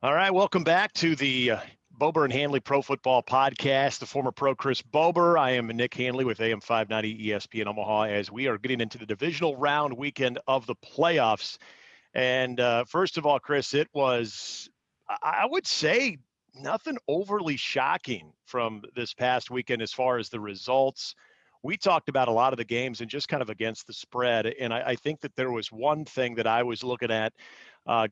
All right, welcome back to the Bober and Handley Pro Football Podcast. The former pro Chris Bober. I am Nick Handley with AM 590 ESPN Omaha as we are getting into the divisional round weekend of the playoffs. And first of all, Chris, it was, I would say, nothing overly shocking from this past weekend as far as the results. We talked about a lot of the games and just kind of against the spread. And I think that there was one thing that I was looking at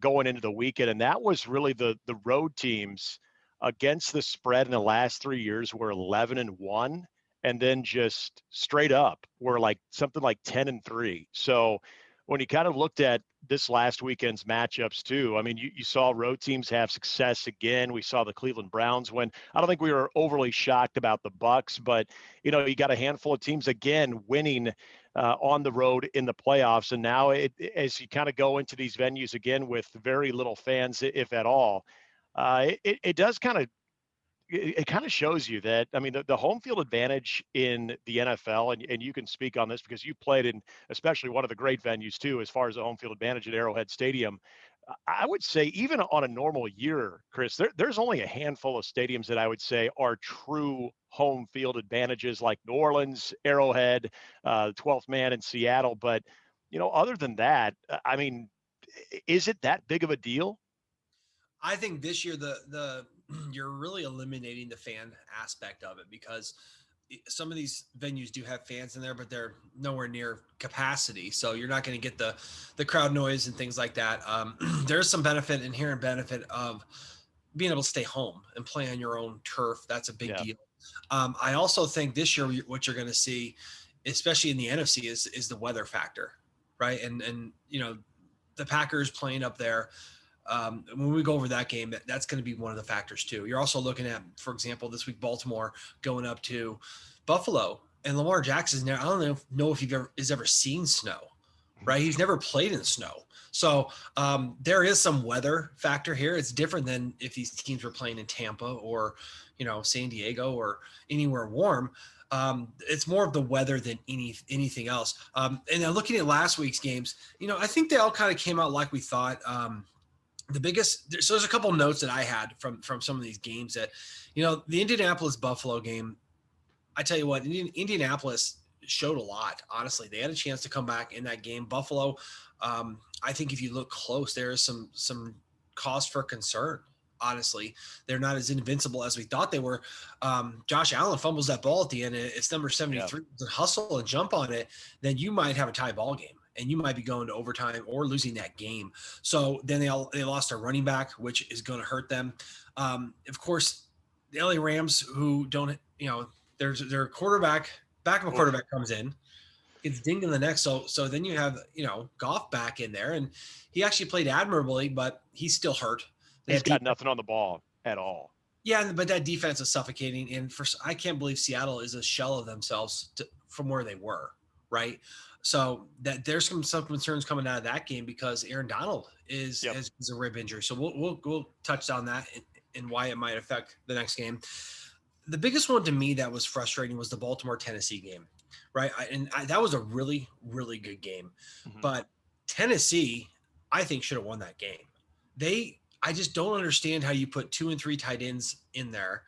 going into the weekend, and that was really the road teams against the spread in the last 3 years were 11-1, and then just straight up were like something like 10-3. So when you kind of looked at this last weekend's matchups too, I mean, you saw road teams have success again. We saw the Cleveland Browns win. I don't think we were overly shocked about the Bucs, but you got a handful of teams again winning on the road in the playoffs. And now as you kind of go into these venues again with very little fans, if at all, it does kind of it kind of shows you that, I mean, the home field advantage in the NFL, and you can speak on this because you played in especially one of the great venues too, as far as the home field advantage at Arrowhead Stadium. I would say even on a normal year, Chris, there's only a handful of stadiums that I would say are true home field advantages, like New Orleans, Arrowhead, 12th man in Seattle. But, other than that, I mean, is it that big of a deal? I think this year the you're really eliminating the fan aspect of it, because some of these venues do have fans in there, but they're nowhere near capacity. So you're not going to get the crowd noise and things like that. There's some inherent benefit of being able to stay home and play on your own turf. That's a big deal. I also think this year what you're going to see, especially in the NFC, is the weather factor, right? And the Packers playing up there. When we go over that game, that's going to be one of the factors too. You're also looking at, for example, this week, Baltimore going up to Buffalo, and Lamar Jackson's now, I don't know if he's ever seen snow, right? He's never played in snow. So there is some weather factor here. It's different than if these teams were playing in Tampa or, San Diego or anywhere warm. It's more of the weather than anything else. And then looking at last week's games, I think they all kind of came out like we thought. So there's a couple of notes that I had from some of these games that, the Indianapolis Buffalo game, I tell you what, Indianapolis showed a lot. Honestly, they had a chance to come back in that game. Buffalo, I think if you look close, there is some cause for concern. Honestly, they're not as invincible as we thought they were. Josh Allen fumbles that ball at the end. It's number 73. To hustle and jump on it, then you might have a tie ball game, and you might be going to overtime or losing that game. So then they lost their running back, which is going to hurt them. Of course, the LA Rams, who don't, their quarterback, backup quarterback comes in, gets dinged in the neck. So then you have, Goff back in there, and he actually played admirably, but he's still hurt. He's got nothing on the ball at all. Yeah, but that defense is suffocating. And I can't believe Seattle is a shell of themselves from where they were, right? So that there's some concerns coming out of that game because Aaron Donald is a rib injury. So we'll touch on that and why it might affect the next game. The biggest one to me that was frustrating was the Baltimore-Tennessee game, right? That was a really, really good game. Mm-hmm. But Tennessee, I think, should have won that game. I just don't understand how you put 2 and 3 tight ends in there.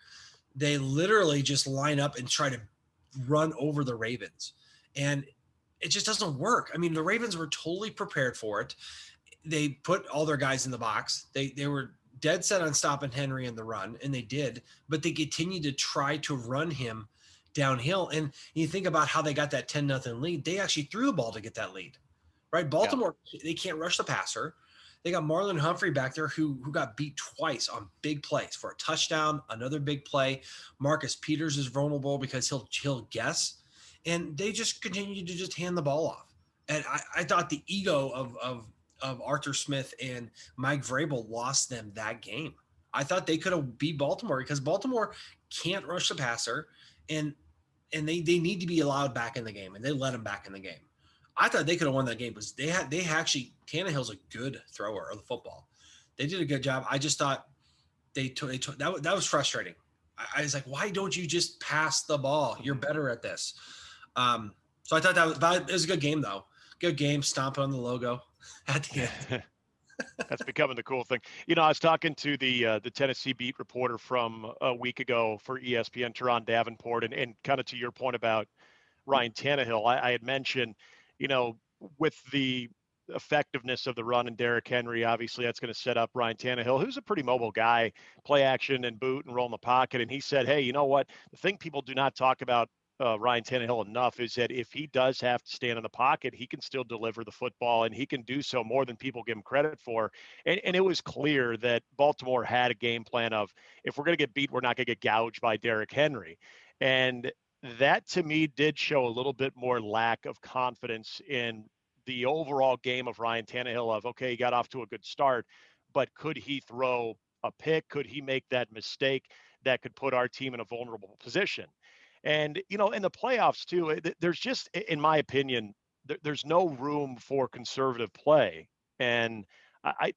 They literally just line up and try to run over the Ravens. And it just doesn't work. I mean, the Ravens were totally prepared for it. They put all their guys in the box. They were dead set on stopping Henry in the run, and they did. But they continued to try to run him downhill. And you think about how they got that 10-0 lead. They actually threw the ball to get that lead, right? Baltimore, They can't rush the passer. They got Marlon Humphrey back there who got beat twice on big plays for a touchdown, another big play. Marcus Peters is vulnerable because he'll guess. And they just continue to just hand the ball off. And I thought the ego of Arthur Smith and Mike Vrabel lost them that game. I thought they could have beat Baltimore because Baltimore can't rush the passer, and they need to be allowed back in the game, and they let them back in the game. I thought they could have won that game because they actually Tannehill's a good thrower of the football. They did a good job. I just thought they took that was frustrating. I was like, why don't you just pass the ball? You're better at this. So I thought it was a good game though. Good game, stomping on the logo at the end. That's becoming the cool thing. I was talking to the Tennessee beat reporter from a week ago for ESPN, Teron Davenport, and kind of to your point about Ryan Tannehill, I had mentioned, you know, with the effectiveness of the run and Derrick Henry, obviously that's going to set up Ryan Tannehill, who's a pretty mobile guy, play action and boot and roll in the pocket. And he said, hey, you know what? The thing people do not talk about Ryan Tannehill enough is that if he does have to stand in the pocket, he can still deliver the football, and he can do so more than people give him credit for. And it was clear that Baltimore had a game plan of, if we're going to get beat, we're not going to get gouged by Derrick Henry. And that to me did show a little bit more lack of confidence in the overall game of Ryan Tannehill of, okay, he got off to a good start, but could he throw a pick? Could he make that mistake that could put our team in a vulnerable position? And, in the playoffs too, there's just, in my opinion, there's no room for conservative play. And I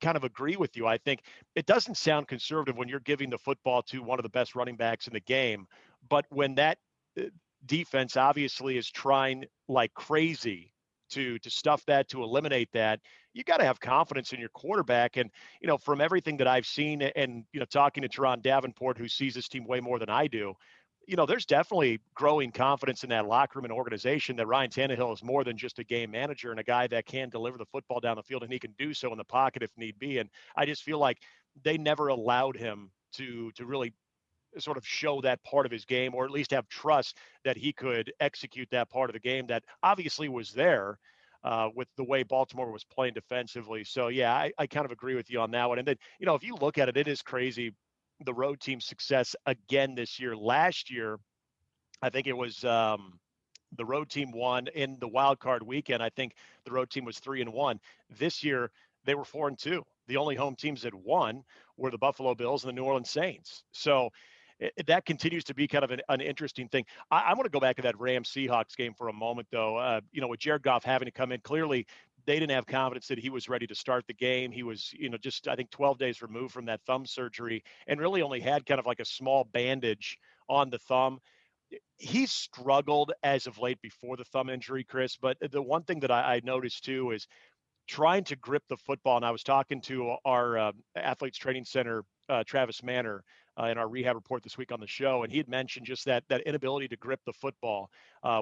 kind of agree with you. I think it doesn't sound conservative when you're giving the football to one of the best running backs in the game, but when that uh, defense obviously is trying like crazy to stuff that, to eliminate that, you got to have confidence in your quarterback. And from everything that I've seen, and talking to Teron Davenport, who sees this team way more than I do, there's definitely growing confidence in that locker room and organization that Ryan Tannehill is more than just a game manager and a guy that can deliver the football down the field, and he can do so in the pocket if need be. And I just feel like they never allowed him to really sort of show that part of his game, or at least have trust that he could execute that part of the game that obviously was there with the way Baltimore was playing defensively. So, yeah, I kind of agree with you on that one. And then, if you look at it, it is crazy, the road team's success again this year. Last year, I think it was the road team won in the wild card weekend. I think the road team was 3-1. This year they were 4-2. The only home teams that won were the Buffalo Bills and the New Orleans Saints. So that continues to be kind of an interesting thing. I want to go back to that Rams Seahawks game for a moment, though. With Jared Goff having to come in, clearly they didn't have confidence that he was ready to start the game. He was, just I think 12 days removed from that thumb surgery, and really only had kind of like a small bandage on the thumb. He's struggled as of late before the thumb injury, Chris. But the one thing that I noticed too is trying to grip the football. And I was talking to our athletes training center, Travis Manner, in our rehab report this week on the show, and he had mentioned just that inability to grip the football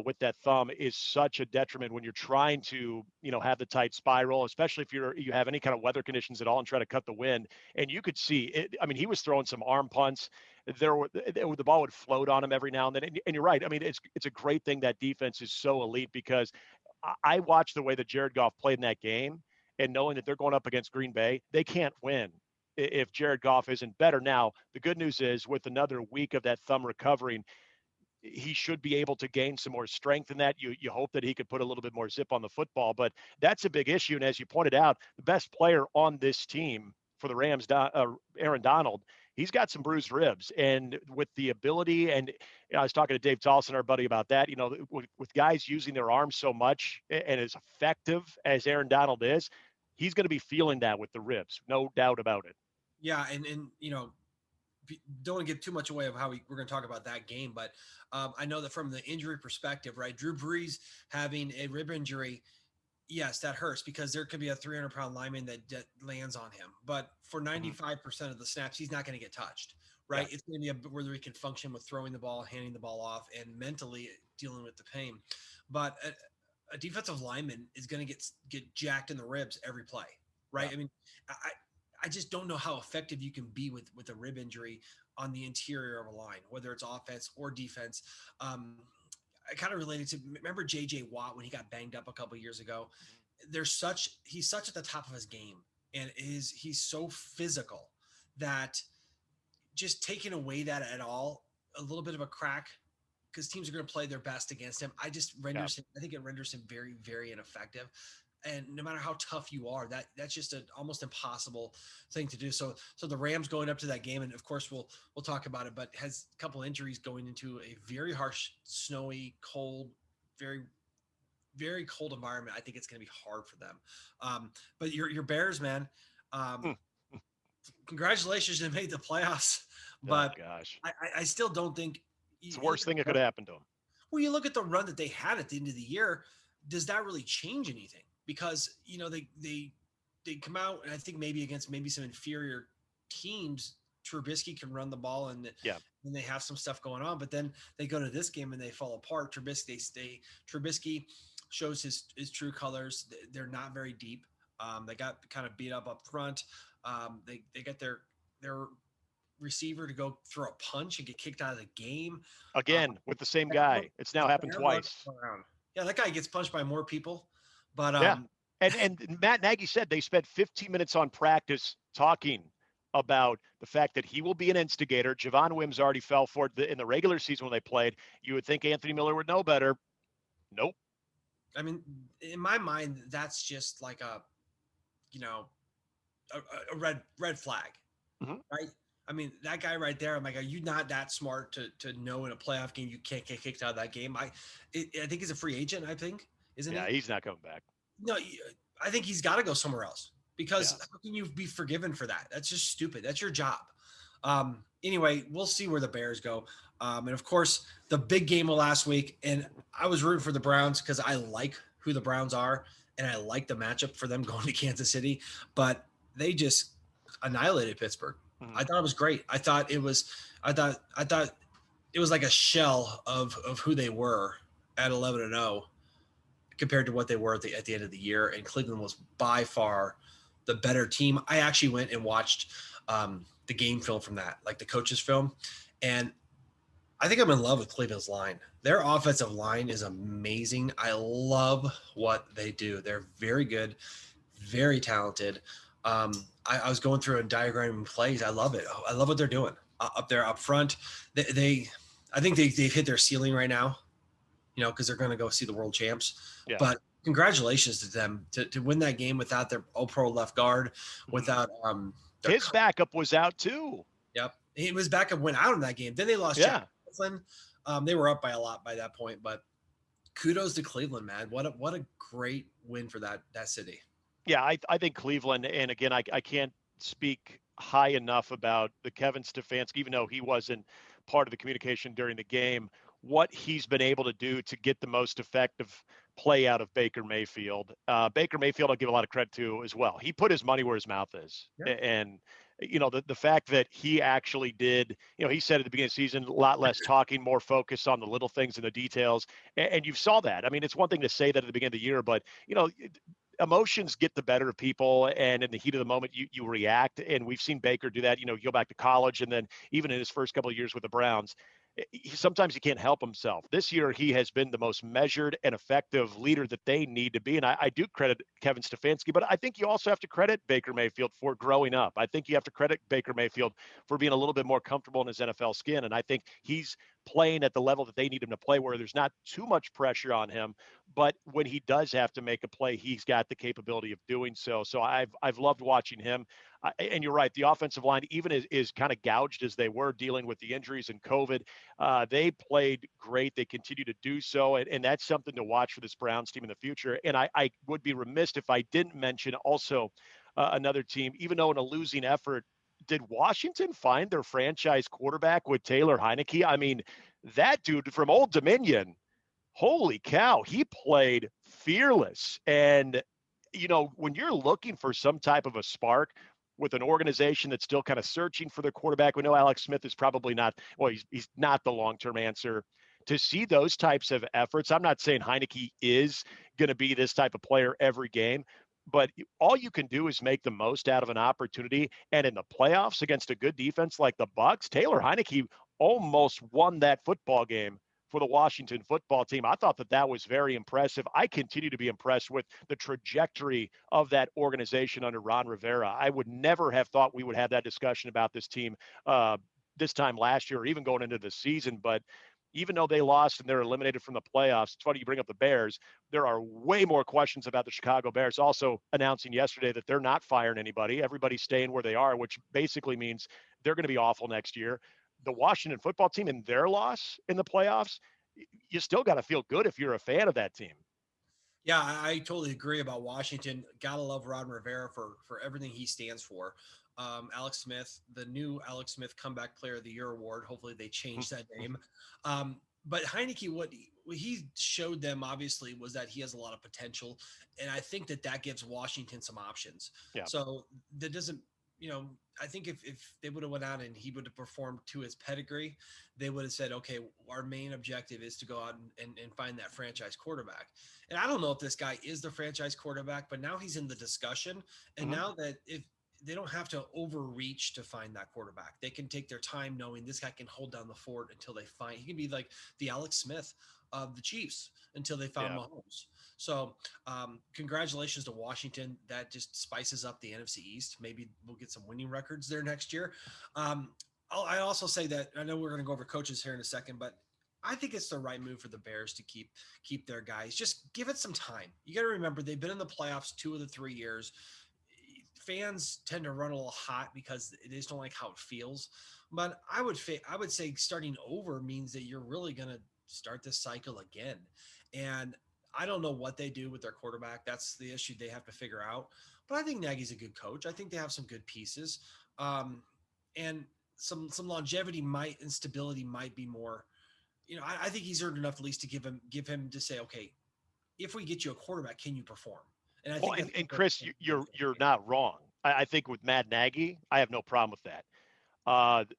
with that thumb is such a detriment when you're trying to have the tight spiral, especially if you have any kind of weather conditions at all and try to cut the wind. And you could see it. I mean, he was throwing some arm punts. The ball would float on him every now and then. And you're right. I mean, it's a great thing that defense is so elite, because I watched the way that Jared Goff played in that game, and knowing that they're going up against Green Bay, they can't win if Jared Goff isn't better. Now, the good news is, with another week of that thumb recovering, he should be able to gain some more strength in that. You hope that he could put a little bit more zip on the football, but that's a big issue. And as you pointed out, the best player on this team for the Rams, Aaron Donald, he's got some bruised ribs, and with the ability, and I was talking to Dave Tolson, our buddy, about that. With guys using their arms so much and as effective as Aaron Donald is, he's going to be feeling that with the ribs, no doubt about it. Yeah, and don't want to give too much away of how we're going to talk about that game, but I know that from the injury perspective, right? Drew Brees having a rib injury, yes, that hurts, because there could be a 300-pound lineman that lands on him. But for 95% of the snaps, he's not going to get touched, right? Yeah. It's going to be whether he can function with throwing the ball, handing the ball off, and mentally dealing with the pain. But a defensive lineman is going to get jacked in the ribs every play, right? Yeah. I mean, I just don't know how effective you can be with a rib injury on the interior of a line, whether it's offense or defense. I kind of related to, remember J.J. Watt when he got banged up a couple of years ago? He's such at the top of his game, and he's so physical that just taking away that at all, a little bit of a crack, because teams are going to play their best against him. I think it renders him very, very ineffective. And no matter how tough you are, that's just an almost impossible thing to do. So the Rams going up to that game, and of course we'll talk about it, but has a couple injuries going into a very harsh, snowy, cold, very, very cold environment. I think it's going to be hard for them. But your Bears, man, congratulations, they made the playoffs. But gosh, I still don't think it's the worst thing that could happen to them. Well, you look at the run that they had at the end of the year. Does that really change anything? Because they they come out, and I think maybe against maybe some inferior teams, Trubisky can run the ball and Yeah. they have some stuff going on. But then they go to this game and they fall apart. Trubisky shows his true colors. They're not very deep. They got kind of beat up front. They got their receiver to go throw a punch and get kicked out of the game. Again, with the same guy. It's now happened twice. Yeah, that guy gets punched by more people. But Yeah. And Matt Nagy said they spent 15 minutes on practice talking about the fact that he will be an instigator. Javon Wims already fell for it in the regular season when they played. You would think Anthony Miller would know better. Nope. I mean, in my mind, that's just like a red flag, right? I mean, that guy right there. I'm like, are you not that smart to know in a playoff game you can't get kicked out of that game? I think he's a free agent. I think, isn't he? Yeah, he's not coming back. No, I think he's got to go somewhere else because how can you be forgiven for that? That's just stupid. That's your job. Anyway, we'll see where the Bears go. And of course, the big game of last week. And I was rooting for the Browns because I like who the Browns are and I like the matchup for them going to Kansas City. But they just annihilated Pittsburgh. I thought it was great. I thought it was like a shell of who they were at 11-0 compared to what they were at the end of the year. And Cleveland was by far the better team. I actually went and watched the game film from that, like the coach's film. And I think I'm in love with Cleveland's line. Their offensive line is amazing. I love what they do. They're very good, very talented. I was going through a diagram plays. I love it. I love what they're doing up there up front. I think they've hit their ceiling right now, because they're going to go see the world champs. Yeah. But congratulations to them to win that game without their all-pro left guard, without his backup was out too. Yep, his backup went out in that game. Then they lost Jack Coughlin. They were up by a lot by that point, but kudos to Cleveland, man. What a great win for that city. Yeah, I think Cleveland, and again, I can't speak high enough about the Kevin Stefanski, even though he wasn't part of the communication during the game, what he's been able to do to get the most effective play out of Baker Mayfield. Baker Mayfield, I'll give a lot of credit to as well. He put his money where his mouth is. Yeah. And, the fact that he actually did, he said at the beginning of the season, a lot less talking, more focus on the little things and the details. And you saw that. I mean, it's one thing to say that at the beginning of the year, but, emotions get the better of people, and in the heat of the moment, you react. And we've seen Baker do that. You go back to college, and then even in his first couple of years with the Browns, sometimes he can't help himself. This year, he has been the most measured and effective leader that they need to be. And I do credit Kevin Stefanski, but I think you also have to credit Baker Mayfield for growing up. I think you have to credit Baker Mayfield for being a little bit more comfortable in his NFL skin. And I think he's playing at the level that they need him to play, where there's not too much pressure on him. But when he does have to make a play, he's got the capability of doing so. So I've loved watching him. And you're right, the offensive line, even is kind of gouged as they were dealing with the injuries and COVID. They played great. They continue to do so. And that's something to watch for this Browns team in the future. And I would be remiss if I didn't mention also another team, even though in a losing effort, did Washington find their franchise quarterback with Taylor Heineke? I mean, that dude from Old Dominion, holy cow, he played fearless. And, when you're looking for some type of a spark with an organization that's still kind of searching for their quarterback, we know Alex Smith is probably not, well, he's not the long-term answer. To see those types of efforts, I'm not saying Heineke is going to be this type of player every game, but all you can do is make the most out of an opportunity. And in the playoffs against a good defense like the Bucs, Taylor Heineke almost won that football game for the Washington football team. I thought that was very impressive. I continue to be impressed with the trajectory of that organization under Ron Rivera. I would never have thought we would have that discussion about this team this time last year or even going into the season. But even though they lost and they're eliminated from the playoffs, it's funny you bring up the Bears. There are way more questions about the Chicago Bears also announcing yesterday that they're not firing anybody. Everybody's staying where they are, which basically means they're going to be awful next year. The Washington football team and their loss in the playoffs, you still got to feel good if you're a fan of that team. Yeah, I totally agree about Washington. Gotta love Ron Rivera for everything he stands for. Alex Smith, the new Alex Smith Comeback Player of the Year award. Hopefully they change that name. But Heineke, what he showed them obviously was that he has a lot of potential, and I think that gives Washington some options. Yeah. So that doesn't, I think if they would have went out and he would have performed to his pedigree, they would have said, okay, our main objective is to go out and find that franchise quarterback. And I don't know if this guy is the franchise quarterback, but now he's in the discussion, and Mhm. now that if they don't have to overreach to find that quarterback. They can take their time knowing this guy can hold down the fort until they find, he can be like the Alex Smith of the Chiefs until they found Yeah. Mahomes. So congratulations to Washington. That just spices up the NFC East. Maybe we'll get some winning records there next year. I also say that I know we're going to go over coaches here in a second, but I think it's the right move for the Bears to keep their guys. Just give it some time. You got to remember they've been in the playoffs 2 of the 3 years. Fans tend to run a little hot because they just don't like how it feels. But I would say starting over means that you're really going to start this cycle again. And I don't know what they do with their quarterback. That's the issue they have to figure out. But I think Nagy's a good coach. I think they have some good pieces, and some longevity and stability might be more. I think he's earned enough at least to give him to say, okay, if we get you a quarterback, can you perform? And I Well, think and Chris, you're not wrong. I think with Matt Nagy, I have no problem with that.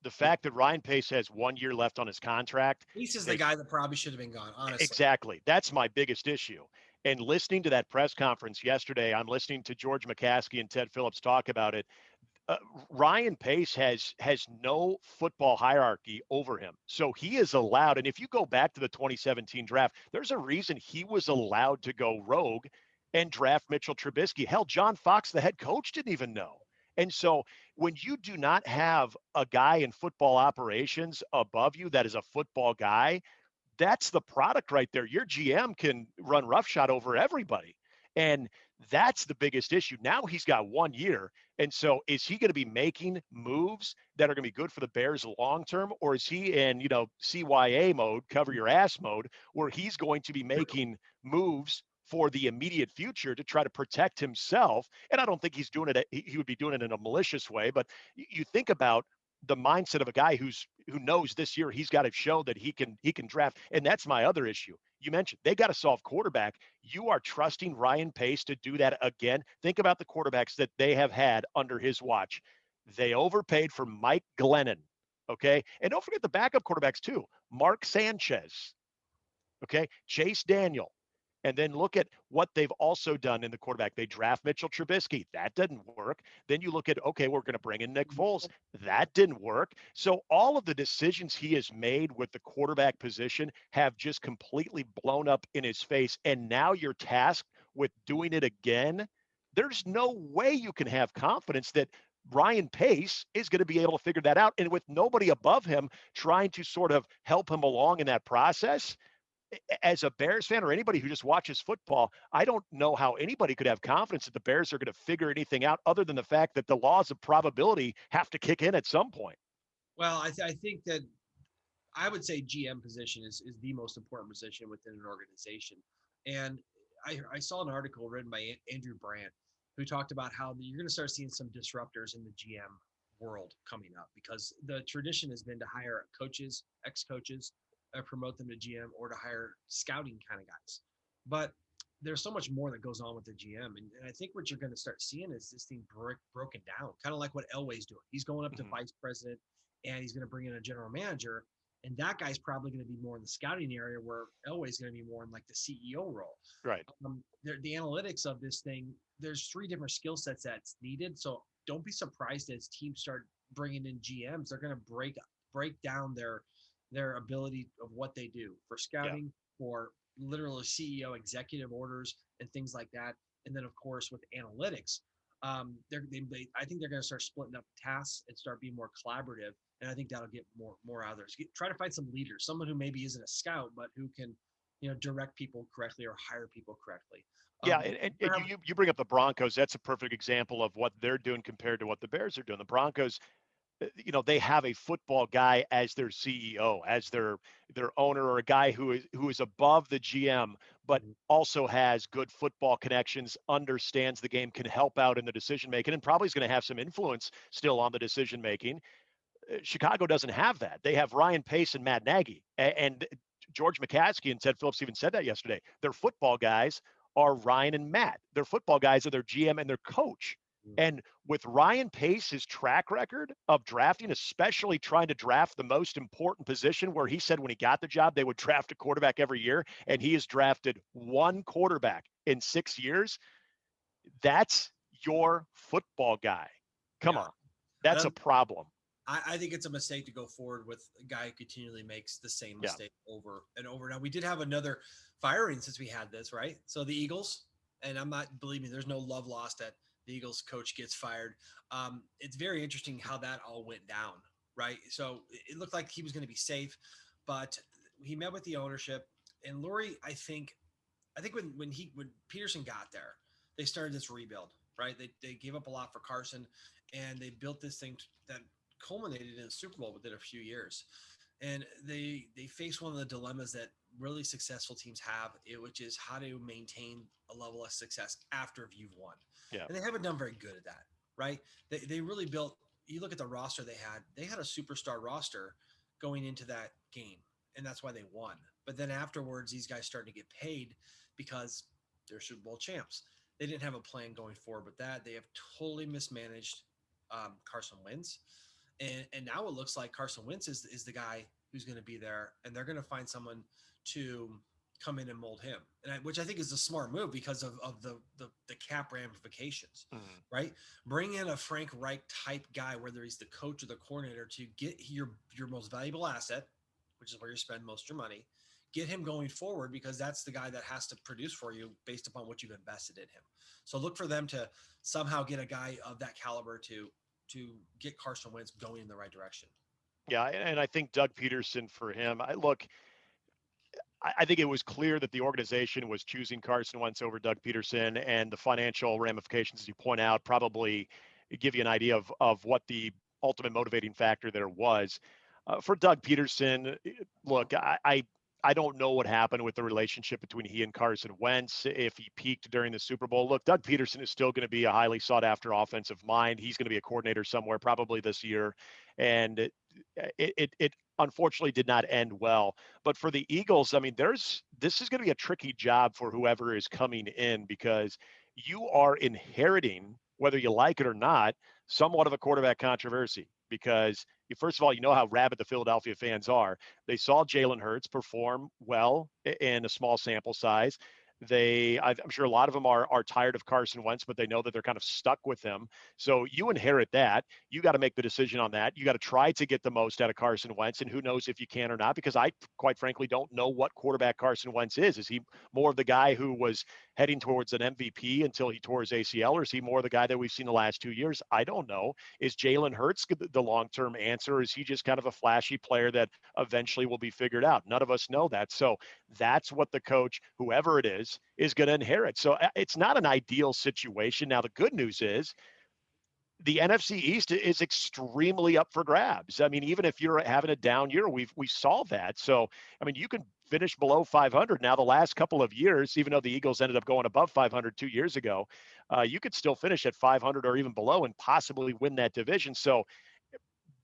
The fact that Ryan Pace has 1 year left on his contract, Reese is the guy that probably should have been gone, honestly. exactly. That's my biggest issue. And listening to that press conference yesterday, I'm listening to George McCaskey and Ted Phillips talk about it. Ryan Pace has no football hierarchy over him. So he is allowed, and if you go back to the 2017 draft, there's a reason he was allowed to go rogue and draft Mitchell Trubisky. Hell, John Fox, the head coach, didn't even know. And so when you do not have a guy in football operations above you that is a football guy, that's the product right there. Your GM can run roughshod over everybody. And that's the biggest issue. Now he's got 1 year. And so is he going to be making moves that are going to be good for the Bears long term? Or is he in, CYA mode, cover your ass mode, where he's going to be making moves for the immediate future to try to protect himself? And I don't think he's doing it. He would be doing it in a malicious way. But you think about the mindset of a guy who knows this year he's got to show that he can draft. And that's my other issue. You mentioned they got to solve quarterback. You are trusting Ryan Pace to do that again. Think about the quarterbacks that they have had under his watch. They overpaid for Mike Glennon. Okay. And don't forget the backup quarterbacks too. Mark Sanchez. Okay. Chase Daniel. And then look at what they've also done in the quarterback. They draft Mitchell Trubisky. That didn't work. Then you look at, okay, we're going to bring in Nick Foles. That didn't work. So all of the decisions he has made with the quarterback position have just completely blown up in his face. And now you're tasked with doing it again. There's no way you can have confidence that Ryan Pace is going to be able to figure that out. And with nobody above him trying to sort of help him along in that process, as a Bears fan or anybody who just watches football, I don't know how anybody could have confidence that the Bears are going to figure anything out other than the fact that the laws of probability have to kick in at some point. Well, I think that I would say GM position is the most important position within an organization. And I saw an article written by Andrew Brandt who talked about how you're going to start seeing some disruptors in the GM world coming up because the tradition has been to hire coaches, ex-coaches, promote them to GM or to hire scouting kind of guys. But there's so much more that goes on with the GM. And I think what you're going to start seeing is this thing broken down, kind of like what Elway's doing. He's going up to vice president and he's going to bring in a general manager. And that guy's probably going to be more in the scouting area where Elway's going to be more in like the CEO role. Right. The analytics of this thing, there's 3 different skill sets that's needed. So don't be surprised as teams start bringing in GMs. They're going to break down their ability of what they do for scouting, for literally CEO executive orders and things like that. And then of course with analytics, I think they're going to start splitting up tasks and start being more collaborative. And I think that'll get more out of there. Try to find some leaders, someone who maybe isn't a scout, but who can, direct people correctly or hire people correctly. Yeah, and you bring up the Broncos. That's a perfect example of what they're doing compared to what the Bears are doing. The Broncos, they have a football guy as their CEO, as their owner, or a guy who is above the GM, but also has good football connections, understands the game, can help out in the decision making, and probably is going to have some influence still on the decision making. Chicago doesn't have that. They have Ryan Pace and Matt Nagy, and George McCaskey and Ted Phillips even said that yesterday. Their football guys are Ryan and Matt. Their football guys are their GM and their coach. And with Ryan Pace, his track record of drafting, especially trying to draft the most important position, where he said when he got the job, they would draft a quarterback every year, and he has drafted one quarterback in 6 years. That's your football guy. Come on. That's a problem. I think it's a mistake to go forward with a guy who continually makes the same mistake over and over. Now, we did have another firing since we had this, right? So the Eagles, and I'm not, believe me, there's no love lost at the Eagles coach gets fired. It's very interesting how that all went down, right? So it looked like he was going to be safe, but he met with the ownership. And Lurie, I think when Pederson got there, they started this rebuild, right? They gave up a lot for Carson, and they built this thing that culminated in a Super Bowl within a few years. And they face one of the dilemmas that really successful teams have, which is how to maintain a level of success after you've won. Yeah. And they haven't done very good at that, right? They really built, you look at the roster they had a superstar roster going into that game, and that's why they won. But then afterwards, these guys started to get paid because they're Super Bowl champs. They didn't have a plan going forward with that. They have totally mismanaged Carson Wentz. And now it looks like Carson Wentz is the guy who's going to be there, and they're going to find someone to come in and mold him, which I think is a smart move because of the cap ramifications, right? Bring in a Frank Reich type guy, whether he's the coach or the coordinator, to get your most valuable asset, which is where you spend most of your money. Get him going forward, because that's the guy that has to produce for you based upon what you've invested in him. So look for them to somehow get a guy of that caliber to get Carson Wentz going in the right direction. Yeah, and I think Doug Pederson, for him, I think it was clear that the organization was choosing Carson Wentz over Doug Pederson, and the financial ramifications, as you point out, probably give you an idea of what the ultimate motivating factor there was. For Doug Pederson, look, I don't know what happened with the relationship between he and Carson Wentz, if he peaked during the Super Bowl. Look, Doug Pederson is still going to be a highly sought after offensive mind. He's going to be a coordinator somewhere probably this year. And it unfortunately did not end well. But for the Eagles, I mean, this is going to be a tricky job for whoever is coming in, because you are inheriting, whether you like it or not, somewhat of a quarterback controversy. Because first of all, you know how rabid the Philadelphia fans are. They saw Jalen Hurts perform well in a small sample size. I'm sure a lot of them are tired of Carson Wentz, but they know that they're kind of stuck with him. So you inherit that. You got to make the decision on that. You got to try to get the most out of Carson Wentz, and who knows if you can or not, because I quite frankly don't know what quarterback Carson Wentz is. Is he more of the guy who was heading towards an MVP until he tore his ACL, or is he more the guy that we've seen the last 2 years? I don't know. Is Jalen Hurts the long-term answer? Or is he just kind of a flashy player that eventually will be figured out? None of us know that. So that's what the coach, whoever it is going to inherit. So it's not an ideal situation. Now, the good news is the NFC East is extremely up for grabs. I mean, even if you're having a down year, we saw that. So, I mean, you can finish below 500. Now, the last couple of years, even though the Eagles ended up going above 500 2 years ago, you could still finish at 500 or even below and possibly win that division. So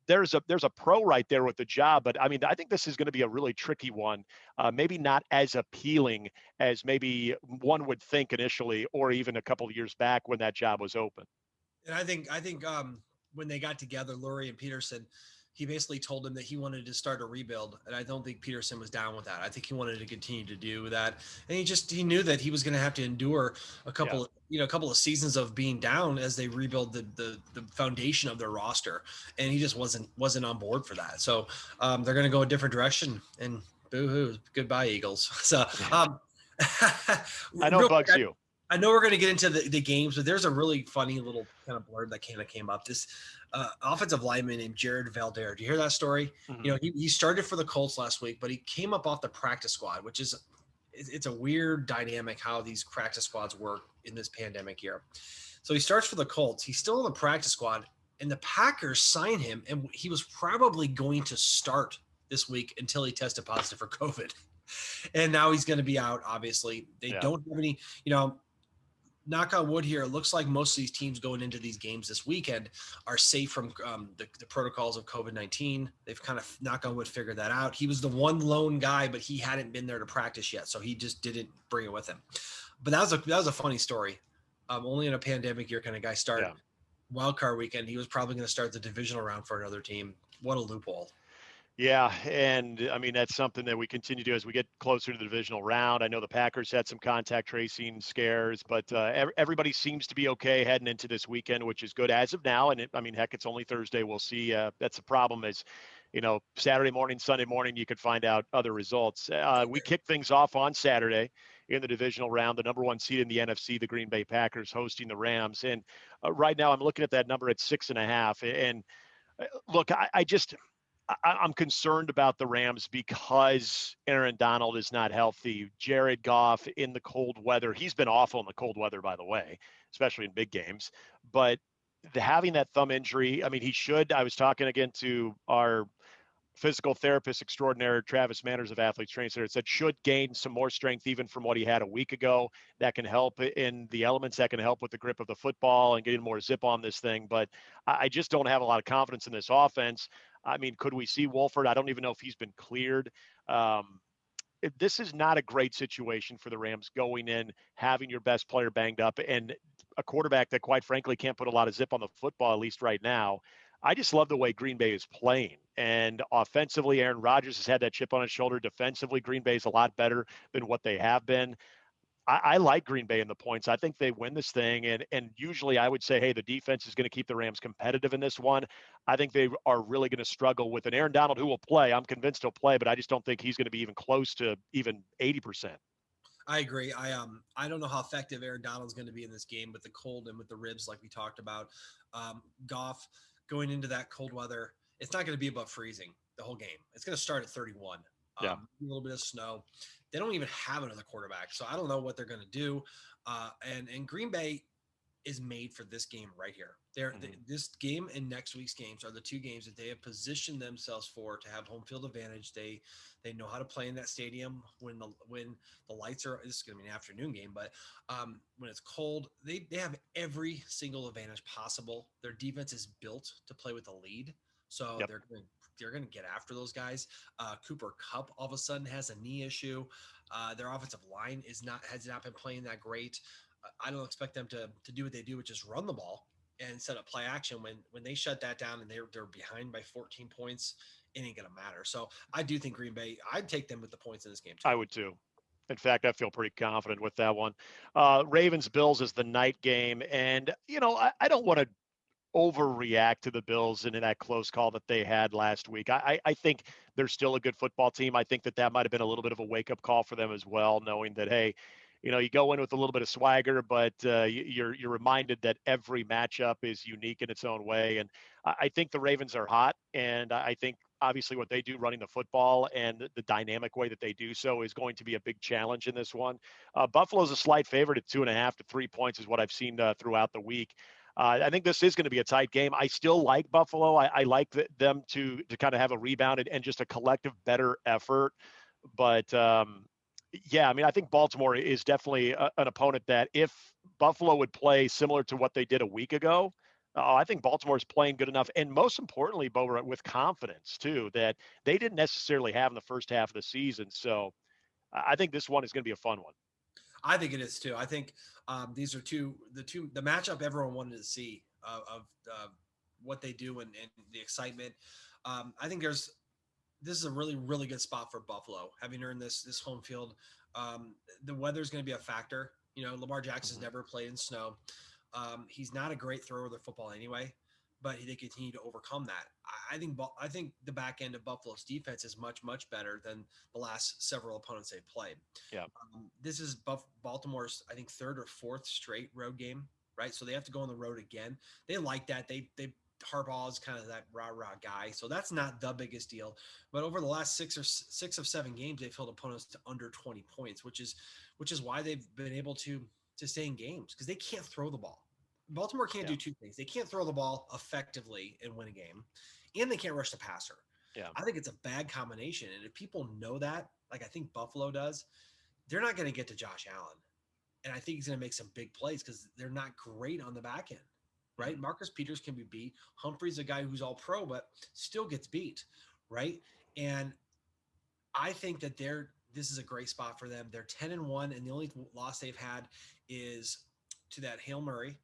there's a pro right there with the job. But I mean, I think this is going to be a really tricky one. Maybe not as appealing as maybe one would think initially, or even a couple of years back when that job was open. And I think when they got together, Lurie and Pederson, he basically told him that he wanted to start a rebuild, and I don't think Pederson was down with that. I think he wanted to continue to do that, and he knew that he was going to have to endure a couple of seasons of being down as they rebuild the foundation of their roster, and he just wasn't on board for that. So they're going to go a different direction, and boo-hoo, goodbye Eagles. So I know it bugs you. I know we're going to get into the games, but there's a really funny little kind of blurb that kind of came up. This offensive lineman named Jared Valder. Do you hear that story? Mm-hmm. You know, he started for the Colts last week, but he came up off the practice squad, which is it's a weird dynamic how these practice squads work in this pandemic year. So he starts for the Colts. He's still in the practice squad, and the Packers sign him, and he was probably going to start this week until he tested positive for COVID. And now he's going to be out, obviously. They don't have any, knock on wood here, it looks like most of these teams going into these games this weekend are safe from the protocols of COVID-19. They've kind of, knock on wood, figured that out. He was the one lone guy, but he hadn't been there to practice yet, so he just didn't bring it with him. But that was a funny story. Only in a pandemic year can a guy start Wildcard Weekend. He was probably going to start the divisional round for another team. What a loophole. Yeah, and I mean that's something that we continue to do as we get closer to the divisional round. I know the Packers had some contact tracing scares, but everybody seems to be okay heading into this weekend, which is good as of now. And I mean, heck, it's only Thursday. We'll see. That's the problem is, Saturday morning, Sunday morning, you could find out other results. We kick things off on Saturday in the divisional round. The number one seed in the NFC, the Green Bay Packers, hosting the Rams. And right now, I'm looking at that number at 6.5. And look, I'm concerned about the Rams because Aaron Donald is not healthy. Jared Goff in the cold weather. He's been awful in the cold weather, by the way, especially in big games. But having that thumb injury, I mean, I was talking again to our physical therapist extraordinaire, Travis Manners of Athletes Training Center, said should gain some more strength even from what he had a week ago. That can help in the elements, that can help with the grip of the football and getting more zip on this thing. But I just don't have a lot of confidence in this offense. I mean, could we see Wolford? I don't even know if he's been cleared. This is not a great situation for the Rams going in, having your best player banged up, and a quarterback that, quite frankly, can't put a lot of zip on the football, at least right now. I just love the way Green Bay is playing. And offensively, Aaron Rodgers has had that chip on his shoulder. Defensively, Green Bay is a lot better than what they have been. I like Green Bay in the points. I think they win this thing. And usually I would say, hey, the defense is going to keep the Rams competitive in this one. I think they are really going to struggle with an Aaron Donald who will play. I'm convinced he'll play, but I just don't think he's going to be even close to even 80%. I agree. I don't know how effective Aaron Donald's going to be in this game with the cold and with the ribs, like we talked about. Goff going into that cold weather, it's not going to be above freezing the whole game. It's going to start at 31. Yeah. A little bit of snow. They don't even have another quarterback, so I don't know what they're going to do. And Green Bay is made for this game right here. This game and next week's games are the two games that they have positioned themselves for to have home field advantage. They know how to play in that stadium when the lights are. This is going to be an afternoon game, but when it's cold, they have every single advantage possible. Their defense is built to play with a lead, so they're going to get after those guys. Cooper Kupp all of a sudden has a knee issue. Their offensive line has not been playing that great. I don't expect them to do what they do, which is run the ball and set up play action. When they shut that down and they're behind by 14 points, it ain't gonna matter. So I do think Green Bay, I'd take them with the points in this game too. I would too. In fact, I feel pretty confident with that one. Ravens Bills is the night game, and I don't want to overreact to the Bills in that close call that they had last week. I think they're still a good football team. I think that might have been a little bit of a wake-up call for them as well, knowing that, hey, you go in with a little bit of swagger, but you're reminded that every matchup is unique in its own way. And I think the Ravens are hot, and I think obviously what they do running the football and the dynamic way that they do so is going to be a big challenge in this one. Buffalo's a slight favorite at 2.5 to 3 points is what I've seen throughout the week. I think this is going to be a tight game. I still like Buffalo. I like them to kind of have a rebound and just a collective better effort. But yeah, I mean, I think Baltimore is definitely an opponent that if Buffalo would play similar to what they did a week ago, I think Baltimore is playing good enough. And most importantly, Bo, with confidence, too, that they didn't necessarily have in the first half of the season. So I think this one is going to be a fun one. I think it is, too. I think these are the matchup everyone wanted to see of what they do and the excitement. I think this is a really, really good spot for Buffalo, having earned this home field. The weather is going to be a factor. Lamar Jackson's never played in snow. He's not a great thrower of the football anyway, but they continue to overcome that. I think the back end of Buffalo's defense is much, much better than the last several opponents they've played. Yeah. This is Baltimore's, I think, third or fourth straight road game, right? So they have to go on the road again. They like that. They Harbaugh is kind of that rah-rah guy. So that's not the biggest deal. But over the last 6 of 7 games, they've held opponents to under 20 points, which is why they've been able to stay in games because they can't throw the ball. Baltimore can't do two things. They can't throw the ball effectively and win a game, and they can't rush the passer. Yeah. I think it's a bad combination. And if people know that, like I think Buffalo does, they're not going to get to Josh Allen. And I think he's going to make some big plays because they're not great on the back end, right? Marcus Peters can be beat. Humphrey's a guy who's all pro, but still gets beat, right? And I think that this is a great spot for them. They're 10-1, and the only loss they've had is to that Hail Murray.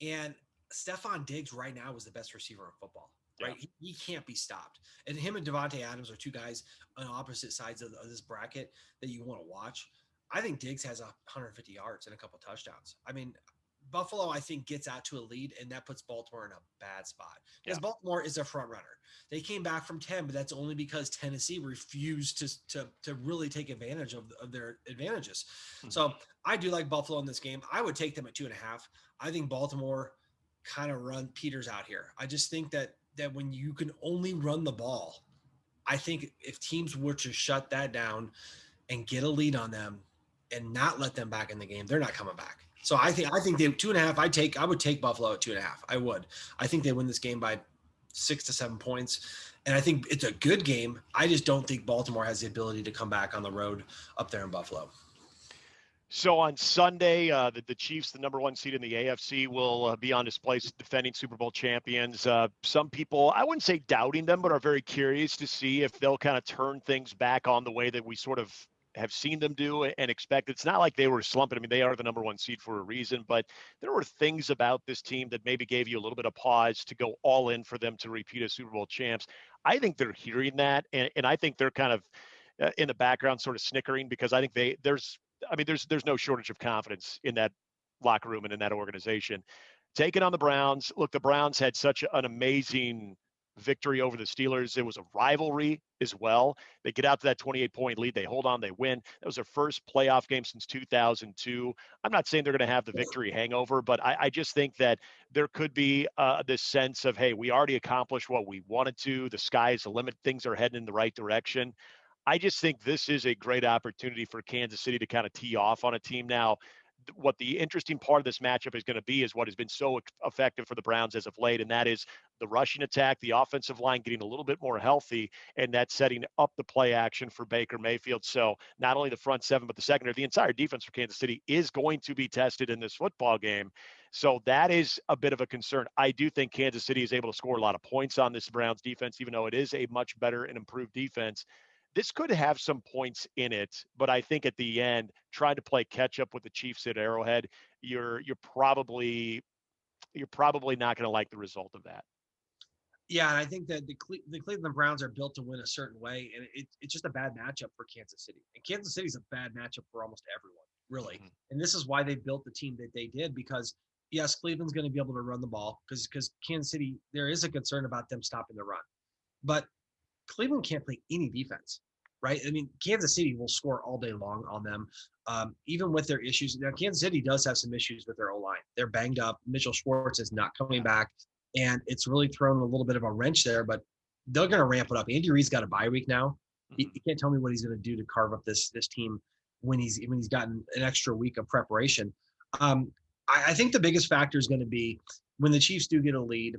And Stephon Diggs right now is the best receiver in football, right? Yeah. He can't be stopped. And him and Devontae Adams are two guys on opposite sides of this bracket that you want to watch. I think Diggs has 150 yards and a couple touchdowns. I mean, Buffalo, I think, gets out to a lead, and that puts Baltimore in a bad spot because Baltimore is a front runner. They came back from 10, but that's only because Tennessee refused to really take advantage of their advantages. Mm-hmm. So I do like Buffalo in this game. I would take them at 2.5. I think Baltimore kind of run Peters out here. I just think that when you can only run the ball, I think if teams were to shut that down and get a lead on them and not let them back in the game, they're not coming back. So I think they 2.5. I would take Buffalo at 2.5. I would. I think they win this game by 6 to 7 points. And I think it's a good game. I just don't think Baltimore has the ability to come back on the road up there in Buffalo. So on Sunday, the Chiefs, the number 1 seed in the AFC, will be on display as defending Super Bowl champions. Some people, I wouldn't say doubting them, but are very curious to see if they'll kind of turn things back on the way that we sort of have seen them do and expect. It's not like they were slumping. I mean, they are the number 1 seed for a reason, but there were things about this team that maybe gave you a little bit of pause to go all in for them to repeat as Super Bowl champs. I think they're hearing that, and I think they're kind of in the background sort of snickering because I think there's no shortage of confidence in that locker room and in that organization. Taking on the Browns. Look, the Browns had such an amazing victory over the Steelers. It was a rivalry as well. They get out to that 28-point lead. They hold on. They win. That was their first playoff game since 2002. I'm not saying they're going to have the victory hangover, but I just think that there could be this sense of, hey, we already accomplished what we wanted to. The sky is the limit. Things are heading in the right direction. I just think this is a great opportunity for Kansas City to kind of tee off on a team. Now, what the interesting part of this matchup is going to be is what has been so effective for the Browns as of late, and that is the rushing attack, the offensive line getting a little bit more healthy, and that's setting up the play action for Baker Mayfield. So not only the front seven, but the secondary, the entire defense for Kansas City is going to be tested in this football game. So that is a bit of a concern. I do think Kansas City is able to score a lot of points on this Browns defense, even though it is a much better and improved defense. This could have some points in it, but I think at the end, trying to play catch up with the Chiefs at Arrowhead, you're probably not going to like the result of that. Yeah, and I think that the Cleveland Browns are built to win a certain way, and it's just a bad matchup for Kansas City. And Kansas City's a bad matchup for almost everyone, really. Mm-hmm. And this is why they built the team that they did, because yes, Cleveland's going to be able to run the ball because Kansas City, there is a concern about them stopping the run, but Cleveland can't play any defense, right? I mean, Kansas City will score all day long on them, even with their issues. Now, Kansas City does have some issues with their O-line. They're banged up. Mitchell Schwartz is not coming back, and it's really thrown a little bit of a wrench there, but they're going to ramp it up. Andy Reid's got a bye week now. You can't tell me what he's going to do to carve up this team when he's gotten an extra week of preparation. I think the biggest factor is going to be when the Chiefs do get a lead,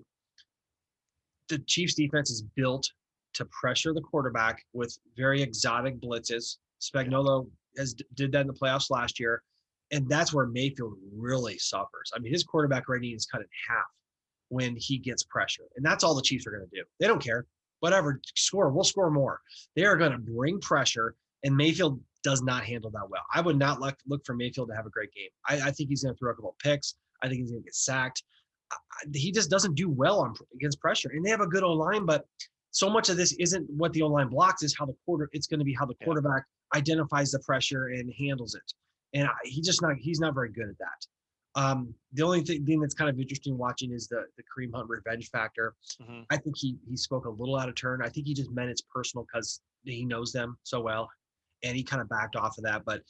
the Chiefs defense is built to pressure the quarterback with very exotic blitzes. Spagnuolo did that in the playoffs last year, and that's where Mayfield really suffers. I mean, his quarterback rating is cut in half when he gets pressure, and that's all the Chiefs are going to do. They don't care. Whatever, we'll score more. They are going to bring pressure, and Mayfield does not handle that well. I would not look for Mayfield to have a great game. I think he's going to throw a couple picks. I think he's going to get sacked. He just doesn't do well against pressure, and they have a good O-line, but so much of this isn't what the O-line blocks, is how it's going to be how the quarterback identifies the pressure and handles it. And he's not very good at that. The only thing that's kind of interesting watching is the Kareem Hunt revenge factor. Mm-hmm. I think he spoke a little out of turn. I think he just meant it's personal because he knows them so well, and he kind of backed off of that. But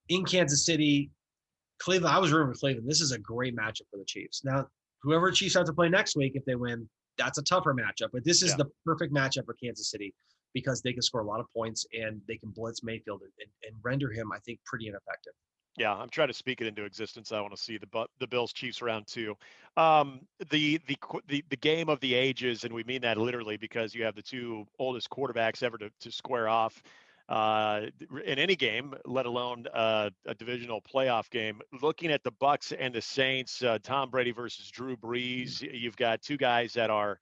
in Kansas City, Cleveland, I was rooting for Cleveland. This is a great matchup for the Chiefs. Now, whoever Chiefs have to play next week, if they win, that's a tougher matchup, but this is the perfect matchup for Kansas City because they can score a lot of points and they can blitz Mayfield and render him, I think, pretty ineffective. Yeah, I'm trying to speak it into existence. I want to see the Bills Chiefs round 2. The game of the ages, and we mean that literally because you have the two oldest quarterbacks ever to square off. in any game, let alone a divisional playoff game. Looking at the Bucks and the Saints, Tom Brady versus Drew Brees, you've got two guys that are,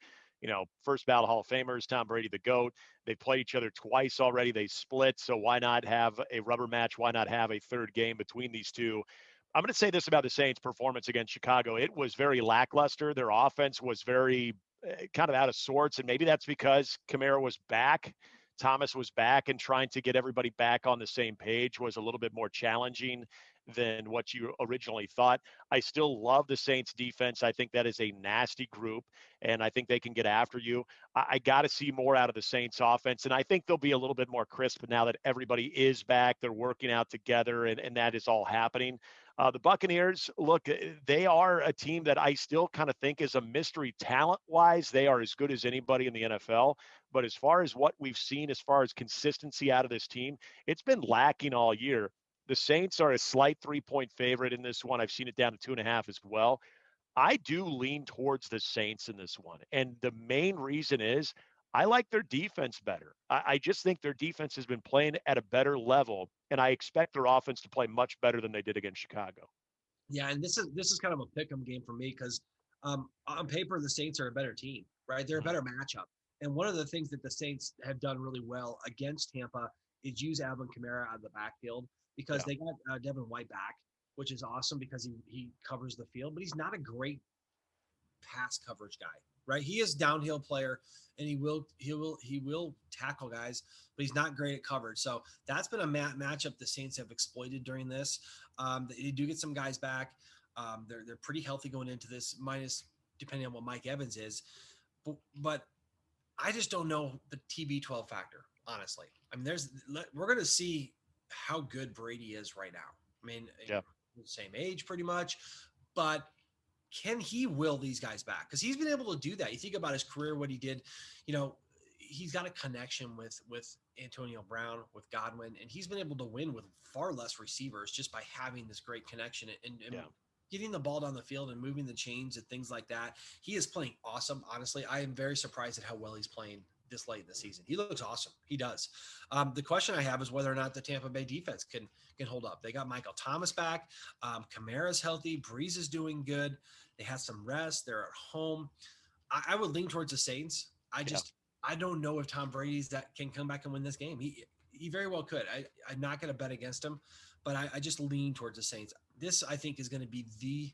first ballot Hall of Famers. Tom Brady, the GOAT. They played each other twice already. They split, so why not have a rubber match? Why not have a third game between these two? I'm going to say this about the Saints' performance against Chicago. It was very lackluster. Their offense was very kind of out of sorts, and maybe that's because Kamara was back. Thomas was back, and trying to get everybody back on the same page was a little bit more challenging than what you originally thought. I still love the Saints defense. I think that is a nasty group, and I think they can get after you. I got to see more out of the Saints offense, and I think they'll be a little bit more crisp now that everybody is back. They're working out together, and that is all happening. The Buccaneers, look, they are a team that I still kind of think is a mystery talent-wise. They are as good as anybody in the NFL. But as far as what we've seen, as far as consistency out of this team, it's been lacking all year. The Saints are a slight 3-point favorite in this one. I've seen it down to 2.5 as well. I do lean towards the Saints in this one. And the main reason is I like their defense better. I just think their defense has been playing at a better level, and I expect their offense to play much better than they did against Chicago. Yeah, and this is kind of a pick'em game for me because on paper the Saints are a better team, right? They're a better matchup. And one of the things that the Saints have done really well against Tampa is use Alvin Kamara out of the backfield because they got Devin White back, which is awesome because he covers the field, but he's not a great pass coverage guy, right? He is downhill player and he will tackle guys, but he's not great at coverage. So that's been a matchup the Saints have exploited during this. They do get some guys back. They're pretty healthy going into this, minus depending on what Mike Evans is, but I just don't know the TB12 factor, honestly. I mean, we're going to see how good Brady is right now. I mean, same age pretty much, but can he will these guys back? Because he's been able to do that. You think about his career, what he did, he's got a connection with Antonio Brown, with Godwin, and he's been able to win with far less receivers just by having this great connection and getting the ball down the field and moving the chains and things like that. He is playing awesome. Honestly, I am very surprised at how well he's playing this late in the season. He looks awesome. He does. The question I have is whether or not the Tampa Bay defense can hold up. They got Michael Thomas back. Kamara's healthy. Breeze is doing good. They had some rest. They're at home. I would lean towards the Saints. I don't know if Tom Brady's that can come back and win this game. He very well could. I'm not going to bet against him, but I just lean towards the Saints. This, I think, is going to be the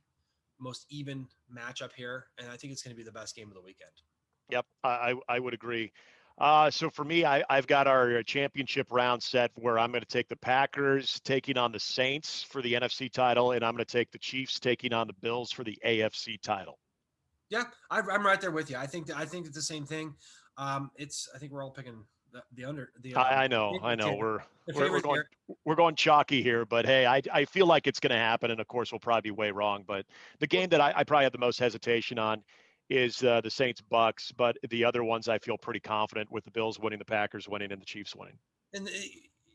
most even matchup here, and I think it's going to be the best game of the weekend. Yep, I would agree. So for me, I've got our championship round set where I'm going to take the Packers taking on the Saints for the NFC title, and I'm going to take the Chiefs taking on the Bills for the AFC title. Yeah, I'm right there with you. I think it's the same thing. I think we're all picking the under. I know. We're going chalky here, but hey, I feel like it's going to happen, and of course we'll probably be way wrong. But the game that I probably have the most hesitation on is the Saints Bucks, but the other ones I feel pretty confident with the Bills winning, the Packers winning, and the Chiefs winning. And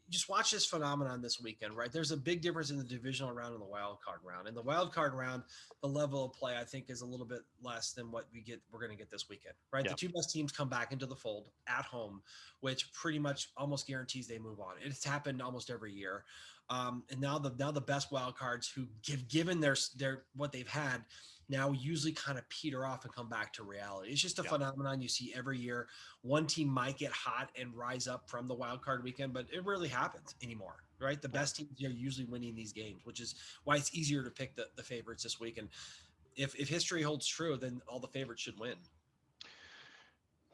just watch this phenomenon this weekend, right? There's a big difference in the divisional round and the wild card round. In the wild card round, the level of play I think is a little bit less than what we're going to get this weekend, right? Yeah. The two best teams come back into the fold at home, which pretty much almost guarantees they move on. It's happened almost every year. And now the best wild cards who given their what they've had now usually kind of peter off and come back to reality. It's just a phenomenon you see every year. One team might get hot and rise up from the wild card weekend, but it rarely happens anymore, right? The best teams are usually winning these games, which is why it's easier to pick the favorites this week. And if history holds true, then all the favorites should win.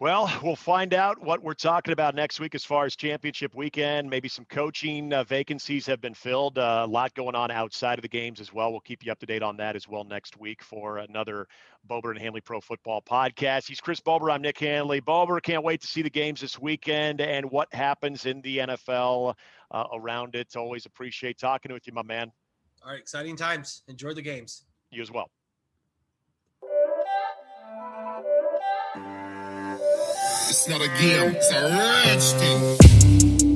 Well, we'll find out what we're talking about next week as far as championship weekend. Maybe some coaching vacancies have been filled. A lot going on outside of the games as well. We'll keep you up to date on that as well next week for another Bober and Handley Pro Football podcast. He's Chris Bober. I'm Nick Handley. Bober, can't wait to see the games this weekend and what happens in the NFL around it. Always appreciate talking with you, my man. All right, exciting times. Enjoy the games. You as well. It's not a game, it's a rich thing.